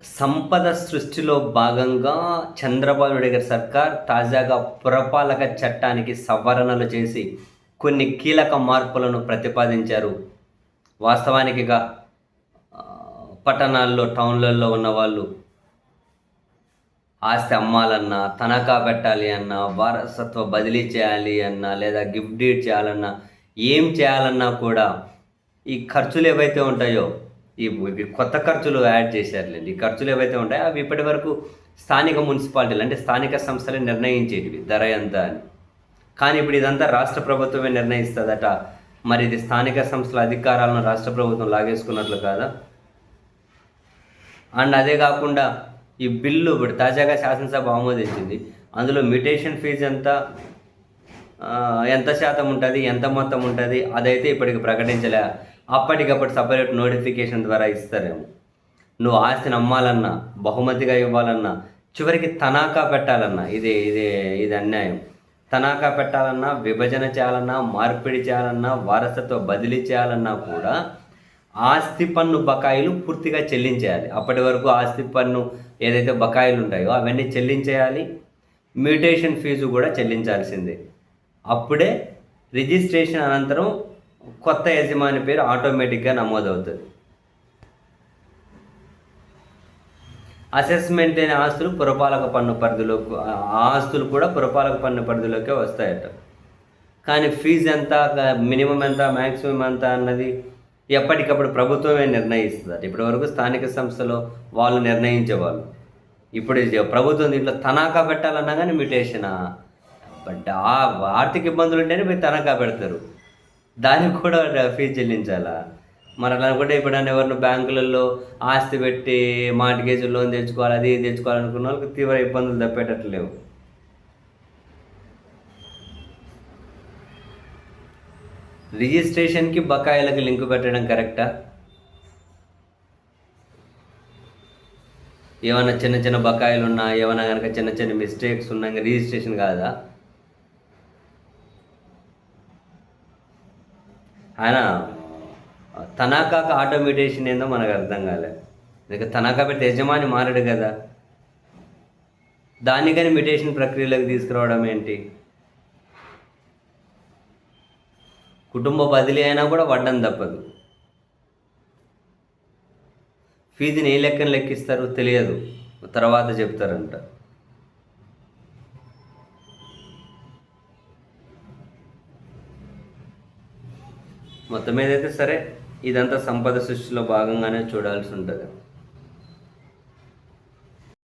సంపద సృష్టిలో భాగంగా చంద్రబాబు నాయుడు గారి సర్కార్ తాజాగా పురపాలక చట్టానికి సవరణలు చేసి కొన్ని కీలక మార్పులను ప్రతిపాదించారు. వాస్తవానికిగా పట్టణాల్లో, టౌన్‌లలో ఉన్నవాళ్ళు ఆస్తి అమ్మాలన్నా, తనఖా పెట్టాలి అన్నా, వారసత్వ బదిలీ చేయాలి అన్నా, లేదా గిఫ్ట్ డీడ్ చేయాలన్నా, ఏం చేయాలన్నా కూడా ఈ ఖర్చులు ఏవైతే ఉంటాయో, ఇవి కొత్త ఖర్చులు యాడ్ చేశారులెండి. ఈ ఖర్చులు ఏవైతే ఉంటాయో అవి ఇప్పటివరకు స్థానిక మున్సిపాలిటీలు అంటే స్థానిక సంస్థలే నిర్ణయించేటివి ధర ఎంత అని. కానీ ఇప్పుడు ఇదంతా రాష్ట్ర ప్రభుత్వమే నిర్ణయిస్తదట. మరి ఇది స్థానిక సంస్థల అధికారాలను రాష్ట్ర ప్రభుత్వం లాగేసుకున్నట్లు కాదా? అండ్ అదే కాకుండా ఈ బిల్లు ఇప్పుడు తాజాగా శాసనసభ ఆమోదించింది. అందులో మ్యుటేషన్ ఫీజు ఎంత శాతం ఉంటుంది, ఎంత మొత్తం ఉంటుంది, అదైతే ఇప్పటికి ప్రకటించలే. అప్పటికప్పుడు సపరేట్ నోటిఫికేషన్ ద్వారా ఇస్తారేమో. నువ్వు ఆస్తిని అమ్మాలన్నా, బహుమతిగా ఇవ్వాలన్నా, చివరికి తనఖా పెట్టాలన్నా ఇది అన్యాయం. తనఖా పెట్టాలన్నా, విభజన చేయాలన్నా, మార్పిడి చేయాలన్నా, వారసత్వ బదిలీ చేయాలన్నా కూడా ఆస్తి పన్ను బకాయిలు పూర్తిగా చెల్లించేయాలి. అప్పటి వరకు ఆస్తి పన్ను ఏదైతే బకాయిలు ఉంటాయో అవన్నీ చెల్లించేయాలి. మ్యూటేషన్ ఫీజు కూడా చెల్లించాల్సిందే. అప్పుడే రిజిస్ట్రేషన్ అనంతరం కొత్త యజమాని పేరు ఆటోమేటిక్గా నమోదవుతుంది. అసెస్మెంట్ అయిన ఆస్తులు పురపాలక పన్ను పరిధిలోకి, ఆస్తులు కూడా పురపాలక పన్ను పరిధిలోకే వస్తాయట. కానీ ఫీజు ఎంత, మినిమం ఎంత, మ్యాక్సిమం ఎంత అన్నది ఎప్పటికప్పుడు ప్రభుత్వమే నిర్ణయిస్తుంది. ఇప్పటి వరకు స్థానిక సంస్థలో వాళ్ళు నిర్ణయించేవాళ్ళు. ఇప్పుడు ప్రభుత్వం దీంట్లో తనఖా పెట్టాలన్నా కానీ మ్యుటేషనా, బట్ ఆర్థిక ఇబ్బందులు ఉంటేనే మీరు తనఖా పెడతారు, దానికి కూడా ఫీజు చెల్లించాలా? మరి అలా అనుకుంటే ఎప్పుడైనా ఎవరిని బ్యాంకులలో ఆస్తి పెట్టి మార్ట్గేజ్ లోన్ తెచ్చుకోవాలి, అది తెచ్చుకోవాలనుకున్న వాళ్ళకి తీవ్ర ఇబ్బందులు తప్పేటట్లు లేవు. రిజిస్ట్రేషన్కి బకాయిలకు లింకు పెట్టడం కరెక్టా? ఏమైనా చిన్న చిన్న బకాయిలు ఉన్నా, ఏమైనా కనుక చిన్న చిన్న మిస్టేక్స్ ఉన్నా రిజిస్ట్రేషన్ కాదా? ఆయన తనఖాకు ఆటోమేటేషన్ ఏందో మనకు అర్థం కాలేదు. ఇక తనఖా పెడితే యజమాని మారడు కదా, దానికని మ్యుటేషన్ ప్రక్రియలోకి తీసుకురావడం ఏంటి? కుటుంబ బదిలీ అయినా కూడా వడ్డం తప్పదు. ఫీజుని ఏ లెక్కన లెక్కిస్తారు తెలియదు, తర్వాత చెప్తారంట. మొత్తం ఏదైతే సరే, ఇదంతా సంపద సృష్టిలో భాగంగానే చూడాల్సి ఉంటుంది.